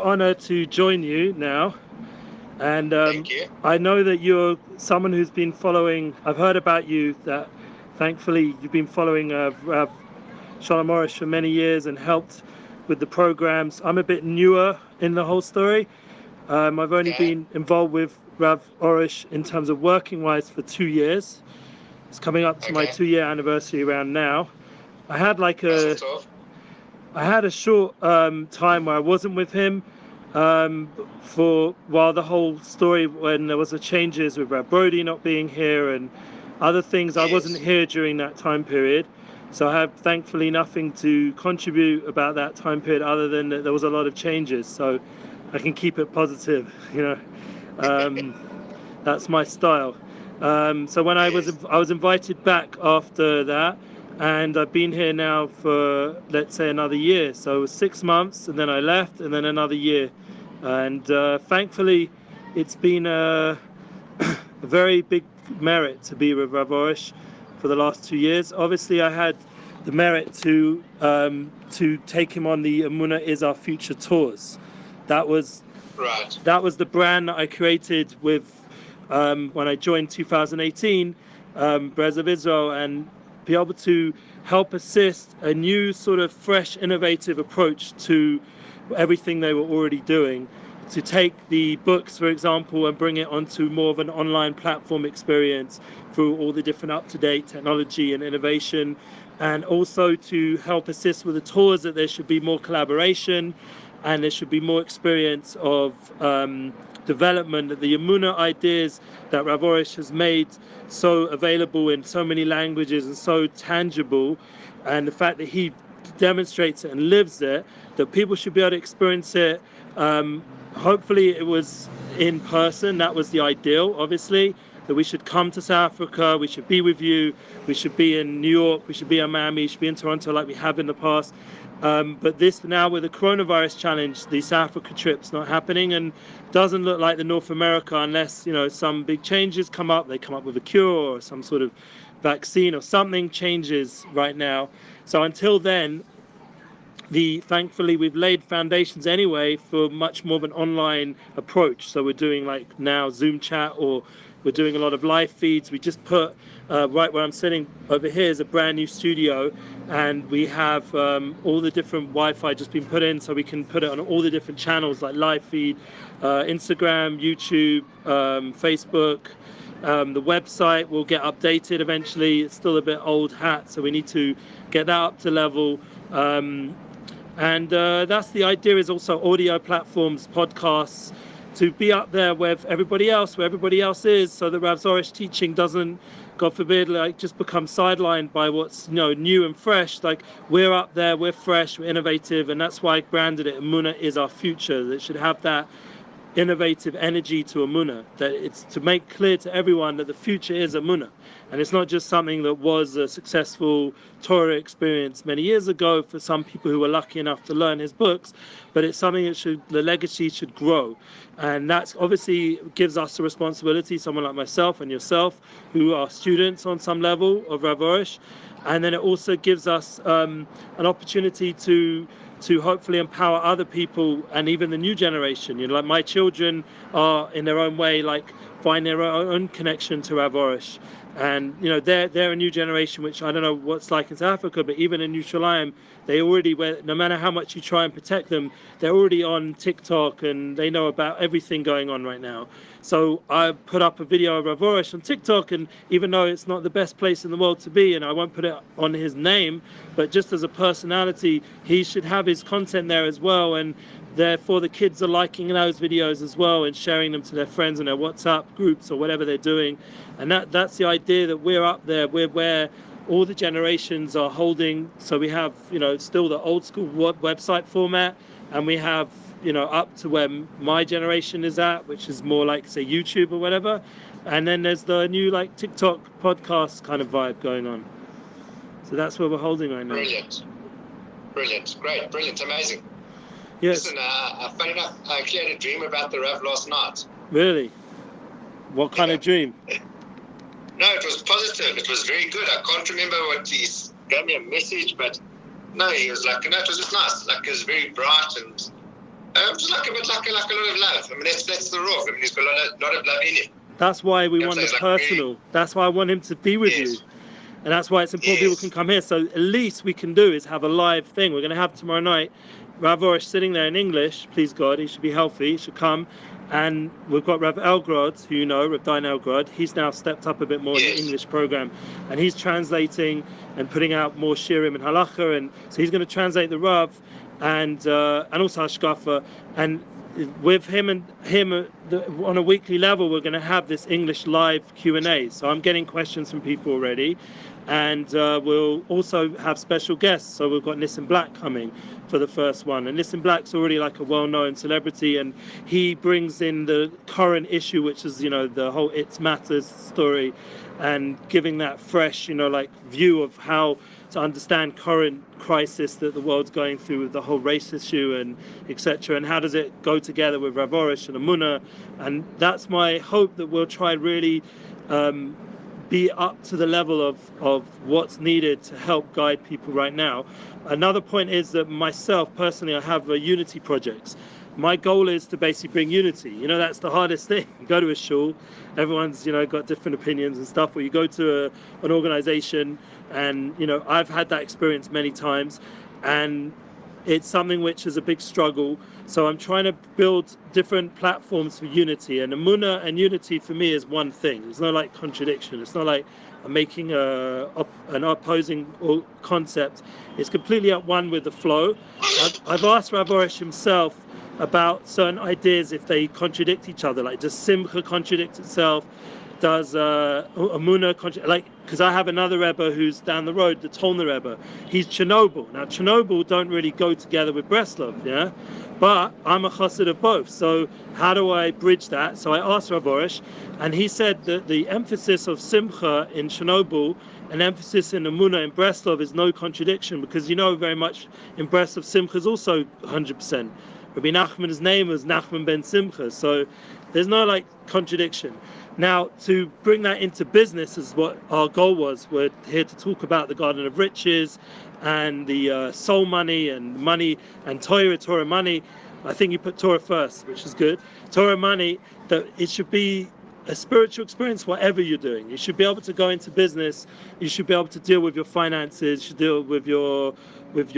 Honor to join you now, and Thank you. I know that you're someone who's been following. I've heard about you that, thankfully, you've been following Rav Shalom Arush for many years and helped with the programs. I'm a bit newer in the whole story. I've only Okay. been involved with Rav Arush in terms of working wise for 2 years. It's coming up to my Okay. 2 year anniversary around now. I had like Mazel a tov. I had a short time where I wasn't with him for while the whole story, when there was the changes with Brad Brody not being here and other things. I wasn't Yes. here during that time period, so I have thankfully nothing to contribute about that time period other than that there was a lot of changes. So I can keep it positive, um, that's my style. So when Yes. I was invited back after that, and I've been here now for, let's say, another year. So it was 6 months, and then I left, and then another year. And thankfully, it's been a very big merit to be with Rav Arush for the last 2 years. Obviously, I had the merit to take him on the Amuna Is Our Future tours. That was Right. that was the brand that I created with when I joined 2018, Brez of Israel, and be able to help assist a new sort of fresh, innovative approach to everything they were already doing. To take the books, for example, and bring it onto more of an online platform experience through all the different up-to-date technology and innovation, and also to help assist with the tours, that there should be more collaboration and there should be more experience of development of the Yamuna ideas that Rav Arush has made so available in so many languages and so tangible, and the fact that he demonstrates it and lives it, that people should be able to experience it. Hopefully it was in person. That was the ideal, obviously, that we should come to South Africa, we should be with you, we should be in New York, we should be in Miami, we should be in Toronto like we have in the past. But this now, with the coronavirus challenge, the South Africa trip's not happening, and doesn't look like the North America, unless some big changes come up. They come up with a cure or some sort of vaccine or something changes right now. So until then, thankfully we've laid foundations anyway for much more of an online approach. So we're doing like now Zoom chat, or we're doing a lot of live feeds. We just put right where I'm sitting over here is a brand new studio, and we have all the different Wi-Fi just been put in, so we can put it on all the different channels like live feed, Instagram, YouTube, Facebook. The website will get updated eventually. It's still a bit old hat, so we need to get that up to level. And that's the idea, is also audio platforms, podcasts, to be up there with everybody else, where everybody else is, so that Rav Arush teaching doesn't, God forbid, like just become sidelined by what's new and fresh. Like, we're up there, we're fresh, we're innovative, and that's why I branded it Amuna Is Our Future. That should have that innovative energy to Amuna, that it's to make clear to everyone that the future is Amuna, and it's not just something that was a successful Torah experience many years ago for some people who were lucky enough to learn his books, but it's something that the legacy should grow. And that's obviously gives us a responsibility, someone like myself and yourself, who are students on some level of Rav Arush, and then it also gives us an opportunity to hopefully empower other people, and even the new generation. Like my children are in their own way, like find their own connection to Rav Arush. And they're a new generation, which I don't know what's like in South Africa, but even in Yerushalayim, they already, no matter how much you try and protect them, they're already on TikTok and they know about everything going on right now. So I put up a video of Rav Arush on TikTok, and even though it's not the best place in the world to be, and I won't put it on his name, but just as a personality, he should have his content there as well, and therefore the kids are liking those videos as well and sharing them to their friends and their WhatsApp groups or whatever they're doing. And that's the idea, that we're up there, we're where all the generations are holding. So we have still the old school website format, and we have up to where my generation is at, which is more like, say, YouTube or whatever, and then there's the new like TikTok podcast kind of vibe going on. So that's where we're holding right now. Brilliant, great, brilliant, amazing. Yes. Listen, funny enough, I actually had a dream about the Rav last night. Really? What kind of dream? No, it was positive. It was very good. I can't remember what he gave me a message, but no, he was like, no, it was just nice. Like, it was very bright, and Just like a bit like a lot of love. I mean, that's the raw. I mean, he's got a lot of love in him. That's why we want the Like personal. really, that's why I want him to be with you. And that's why it's important people can come here. So at least we can do is have a live thing. We're going to have tomorrow night Rav Orish sitting there in English. Please God, he should be healthy. He should come. And we've got Rav Elgrod, who you know, Rav Dain Elgrod. He's now stepped up a bit more in the English program. And he's translating and putting out more shirim and halacha. And so he's going to translate the Rav and also Hashkafa. And with him on a weekly level, we're going to have this English live Q&A. So I'm getting questions from people already. And we'll also have special guests. So we've got Nissim Black coming for the first one. And Nissim Black's already like a well-known celebrity, and he brings in the current issue, which is, you know, the whole It's Matters story, and giving that fresh, you know, like view of how to understand current crisis that the world's going through with the whole race issue and etc. And how does it go together with Rav Orish and Amunah. And that's my hope, that we'll try really be up to the level of what's needed to help guide people right now. Another point is that myself personally, I have unity projects. My goal is to basically bring unity. You know, that's the hardest thing. You go to a shul, everyone's, you know, got different opinions and stuff. Or you go to an organization, and, you know, I've had that experience many times, and it's something which is a big struggle. So I'm trying to build different platforms for unity, and Amunah and unity for me is one thing. It's not like contradiction. It's not like I'm making an opposing concept. It's completely at one with the flow. I've asked Rav Orish himself about certain ideas, if they contradict each other. Like, does Simcha contradict itself? Does Amunah like, because I have another Rebbe who's down the road, the Tolner Rebbe. He's Chernobyl. Now Chernobyl don't really go together with Breslov, yeah, but I'm a chassid of both. So how do I bridge that? So I asked Rav Orish, and he said that the emphasis of Simcha in Chernobyl and emphasis in Amunah in Breslov is no contradiction, because, you know, very much in Breslov Simcha is also 100%. Rabbi Nachman's name was Nachman ben Simcha, so there's no like contradiction. Now, to bring that into business is what our goal was. We're here to talk about the Garden of Riches and the soul money and Torah money. I think you put Torah first, which is good. Torah money, that it should be a spiritual experience, whatever you're doing. You should be able to go into business. You should be able to deal with your finances. You should deal with your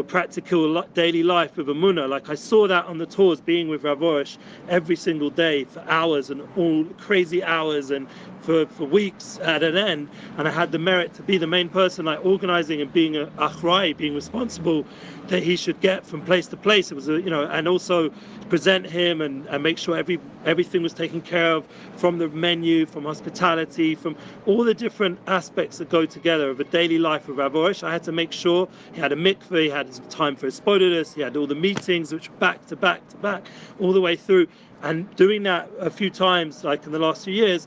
practical daily life with Amunah. Like, I saw that on the tours, being with Rav Orish every single day for hours, and all crazy hours, and for weeks at an end. And I had the merit to be the main person, like organizing and being a achrai, being responsible, that he should get from place to place. It was you know, and also present him and make sure everything was taken care of, from the menu, from hospitality, from all the different aspects that go together of a daily life with Rav Orish. I had to make sure he had a mikveh, he had time for his spodidus, he had all the meetings, which were back to back to back all the way through. And doing that a few times, like in the last few years,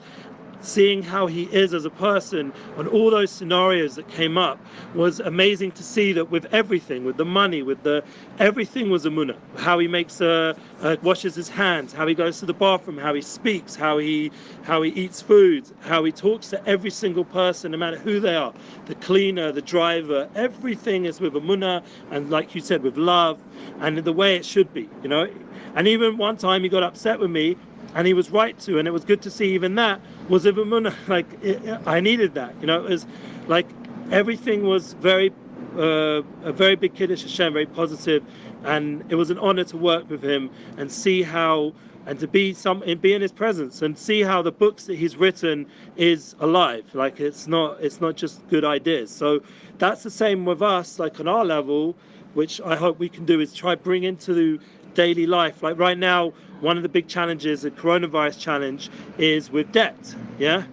seeing how he is as a person on all those scenarios that came up, was amazing to see. That with everything, with the money, with the everything, was Amunah. How he makes washes his hands, how he goes to the bathroom, how he speaks, how he eats food, how he talks to every single person, no matter who they are, the cleaner, the driver, everything is with Amunah, and like you said, with love, and the way it should be, you know. And even one time he got upset with me, and he was right to, and it was good to see even that was of Amunah. Like, I needed that, you know. It was like everything was very a very big Kiddush Hashem, very positive, and it was an honor to work with him and see how, and to be in his presence and see how the books that he's written is alive. Like, it's not just good ideas. So that's the same with us, like on our level, which I hope we can do, is try bring into daily life. Like right now, one of the big challenges, the coronavirus challenge, is with debt. Yeah,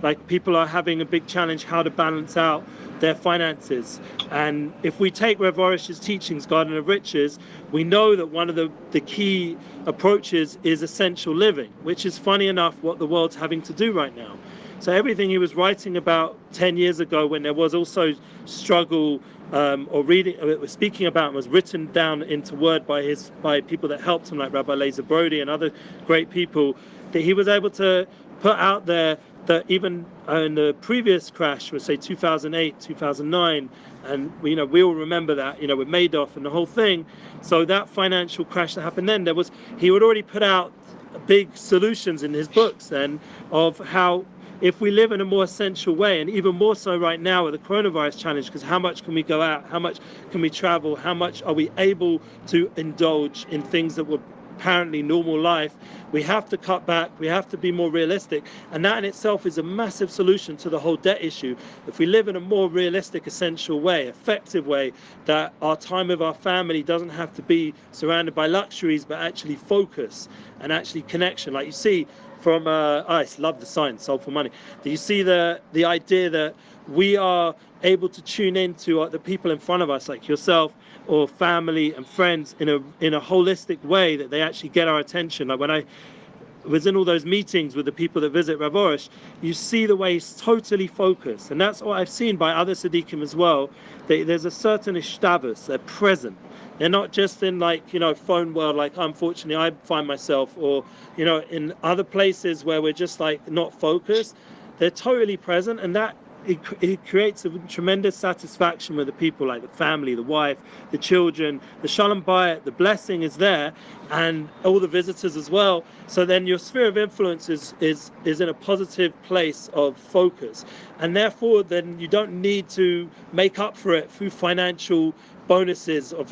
like people are having a big challenge how to balance out their finances. And if we take Rav Orish's teachings, Garden of Riches, we know that one of the key approaches is essential living, which is, funny enough, what the world's having to do right now. So everything he was writing about 10 years ago, when there was also struggle, or speaking about, was written down into word by people that helped him, like Rabbi Lazer Brody and other great people, that he was able to put out there that even in the previous crash, was say 2008, 2009, and we all remember that, with Madoff and the whole thing. So that financial crash that happened then, he would already put out big solutions in his books then of how, if we live in a more essential way, and even more so right now with the coronavirus challenge, because how much can we go out, how much can we travel, how much are we able to indulge in things that were apparently normal life, we have to cut back, we have to be more realistic, and that in itself is a massive solution to the whole debt issue. If we live in a more realistic, essential way, effective way, that our time with our family doesn't have to be surrounded by luxuries, but actually focus and actually connection. Like you see from I love the sign Soulful Money. Do you see the idea that we are able to tune into the people in front of us, like yourself or family and friends, in a holistic way, that they actually get our attention? Like when I was in all those meetings with the people that visit Rav Arush, you see the way he's totally focused, and that's what I've seen by other Tzaddikim as well. There's a certain ishtabus, they're present. They're not just in phone world, like unfortunately I find myself, or in other places where we're just like not focused. They're totally present, and that it creates a tremendous satisfaction with the people, like the family, the wife, the children, the shalom bayit, the blessing is there, and all the visitors as well. So then your sphere of influence is in a positive place of focus, and therefore then you don't need to make up for it through financial bonuses of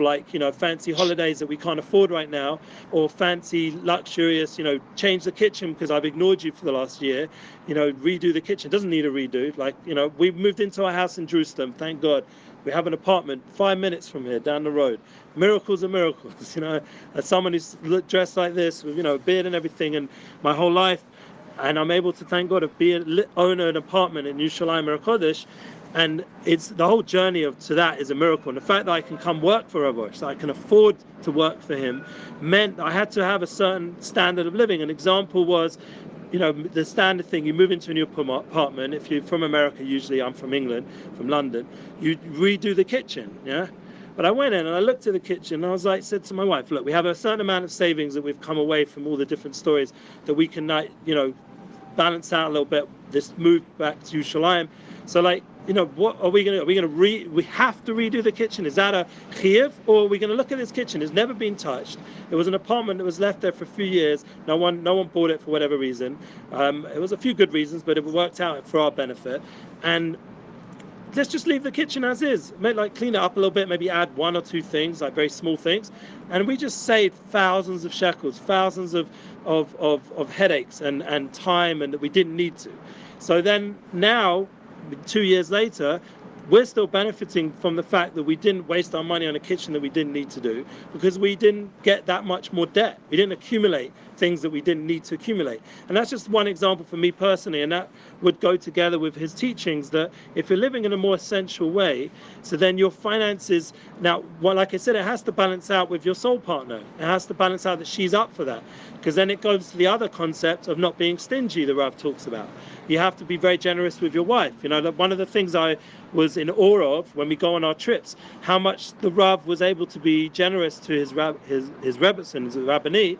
fancy holidays that we can't afford right now, or fancy luxurious change the kitchen because I've ignored you for the last year, redo the kitchen. It doesn't need a redo. We've moved into our house in Jerusalem, thank God. We have an apartment 5 minutes from here down the road. Miracles are miracles. As someone who's dressed like this with a beard and everything, and my whole life, and I'm able to, thank God, owner an apartment in Yerushalayim Eretz Kodesh. And it's the whole journey to that is a miracle. And the fact that I can come work for Rav Arush, that I can afford to work for him, meant I had to have a certain standard of living. An example was, the standard thing, you move into a new apartment. If you're from America, usually I'm from England, from London, you redo the kitchen, yeah? But I went in and I looked at the kitchen and said to my wife, look, we have a certain amount of savings that we've come away from all the different stories that we can, balance out a little bit, this move back to Yerushalayim. So what are we going to, we have to redo the kitchen? Is that a chiyuv? Or are we going to look at this kitchen? It's never been touched. It was an apartment that was left there for a few years. No one bought it for whatever reason. It was a few good reasons, but it worked out for our benefit. And let's just leave the kitchen as is. Clean it up a little bit, maybe add one or two things, very small things. And we just saved thousands of shekels, thousands of headaches and time, and that we didn't need to. So then now, 2 years later, we're still benefiting from the fact that we didn't waste our money on a kitchen that we didn't need to do, because we didn't get that much more debt. We didn't accumulate things that we didn't need to accumulate. And that's just one example for me personally, and that would go together with his teachings, that if you're living in a more essential way, so then your finances, now, like I said, it has to balance out with your soul partner. It has to balance out that she's up for that, because then it goes to the other concept of not being stingy that Rav talks about. You have to be very generous with your wife. One of the things I was in awe of when we go on our trips, how much the Rav was able to be generous to his Rebbetzin, his Rabbanit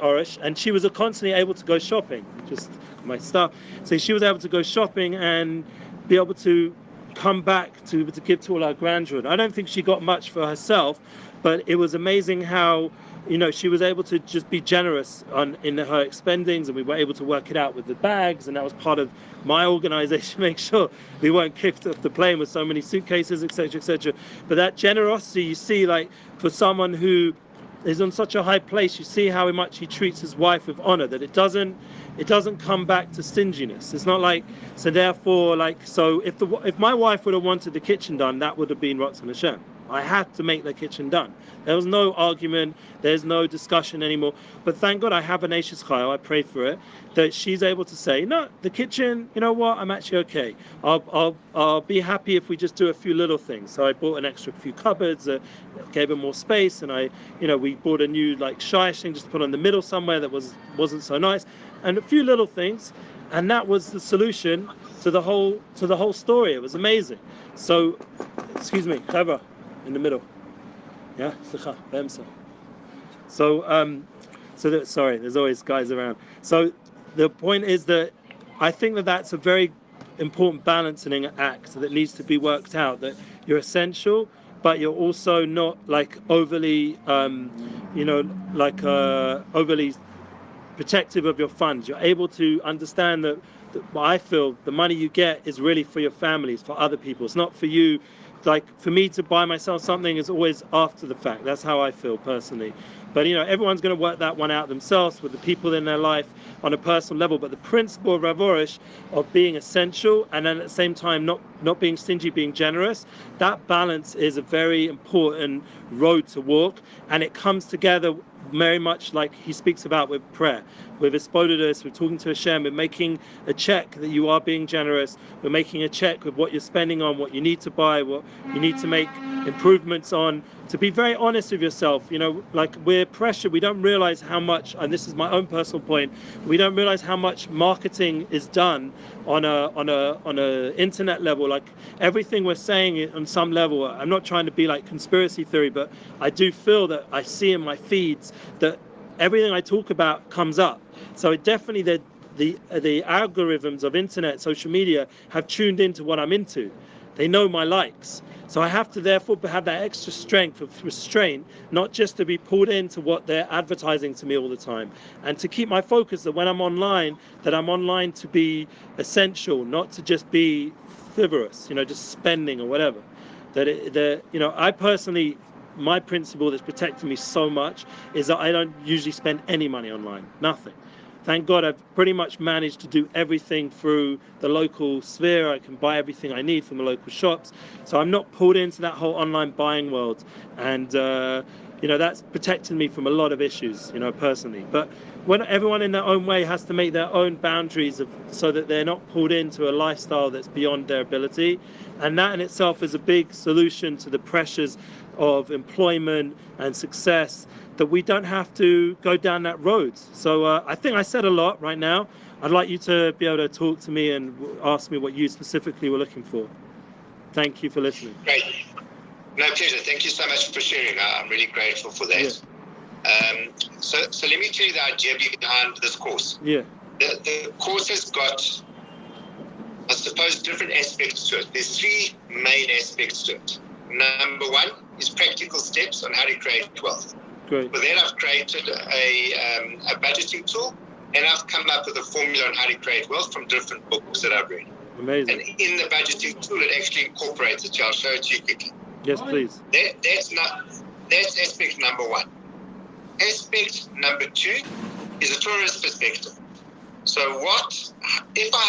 Arush, and she was constantly able to go shopping, just my stuff. So she was able to go shopping and be able to come back to give to all our grandchildren. I don't think she got much for herself, but it was amazing how she was able to just be generous in her expendings, and we were able to work it out with the bags, and that was part of my organization, make sure we weren't kicked off the plane with so many suitcases, etc., etc. But that generosity, you see, for someone who is on such a high place, you see how much he treats his wife with honor, that it doesn't come back to stinginess. It's not so therefore, so if my wife would have wanted the kitchen done, that would have been Ratzon Hashem. I had to make the kitchen done. There was no argument, there's no discussion anymore. But thank God I have an Eishes Chayil, I pray for it, that she's able to say, no, the kitchen, you know what, I'm actually okay. I'll be happy if we just do a few little things. So I bought an extra few cupboards, gave her more space, and we bought a new shaish thing just to put on the middle somewhere that wasn't so nice, and a few little things, and that was the solution to the whole story. It was amazing. So, excuse me, Trevor, in the middle. Yeah, slicha, b'emsa. So, sorry, there's always guys around. So the point is that I think that that's a very important balancing act that needs to be worked out, that you're essential, but you're also not like overly, overly protective of your funds. You're able to understand that what I feel, the money you get is really for your families, for other people. It's not for you. Like for me to buy myself something is always after the fact. That's how I feel personally. But everyone's going to work that one out themselves with the people in their life on a personal level. But the principle of Rav Arush of being essential and then at the same time not being stingy, being generous, that balance is a very important road to walk, and it comes together very much like he speaks about with prayer, with Hisbodedus, we're talking to Hashem, we're making a check that you are being generous, we're making a check with what you're spending on, what you need to buy, what you need to make improvements on, to be very honest with yourself. Like we're pressured, we don't realize how much, and this is my own personal point, we don't realize how much marketing is done on a internet level. Like everything we're saying on some level, I'm not trying to be like conspiracy theory, but I do feel that I see in my feeds that everything I talk about comes up. So it definitely, the algorithms of internet, social media have tuned into what I'm into. They know my likes. So I have to therefore have that extra strength of restraint, not just to be pulled into what they're advertising to me all the time, and to keep my focus that when I'm online, that I'm online to be essential, not to just be frivolous, just spending or whatever. I personally, my principle that's protected me so much is that I don't usually spend any money online, nothing. Thank God I've pretty much managed to do everything through the local sphere. I can buy everything I need from the local shops. So I'm not pulled into that whole online buying world. And, that's protected me from a lot of issues, personally. But when everyone in their own way has to make their own boundaries so that they're not pulled into a lifestyle that's beyond their ability. And that in itself is a big solution to the pressures of employment and success, that we don't have to go down that road. So I think I said a lot right now. I'd like you to be able to talk to me and ask me what you specifically were looking for. Thank you for listening. Great. No, pleasure. Thank you so much for sharing. I'm really grateful for that. Yeah. So let me tell you the idea behind this course. Yeah. The course has got, I suppose, different aspects to it. There's three main aspects to it. Number one is practical steps on how to create wealth. Great. For that, I've created a budgeting tool, and I've come up with a formula on how to create wealth from different books that I've read. Amazing. And in the budgeting tool, it actually incorporates it. I'll show it to you quickly. Yes, please. That's aspect number one. Aspect number two is a tourist perspective. So if I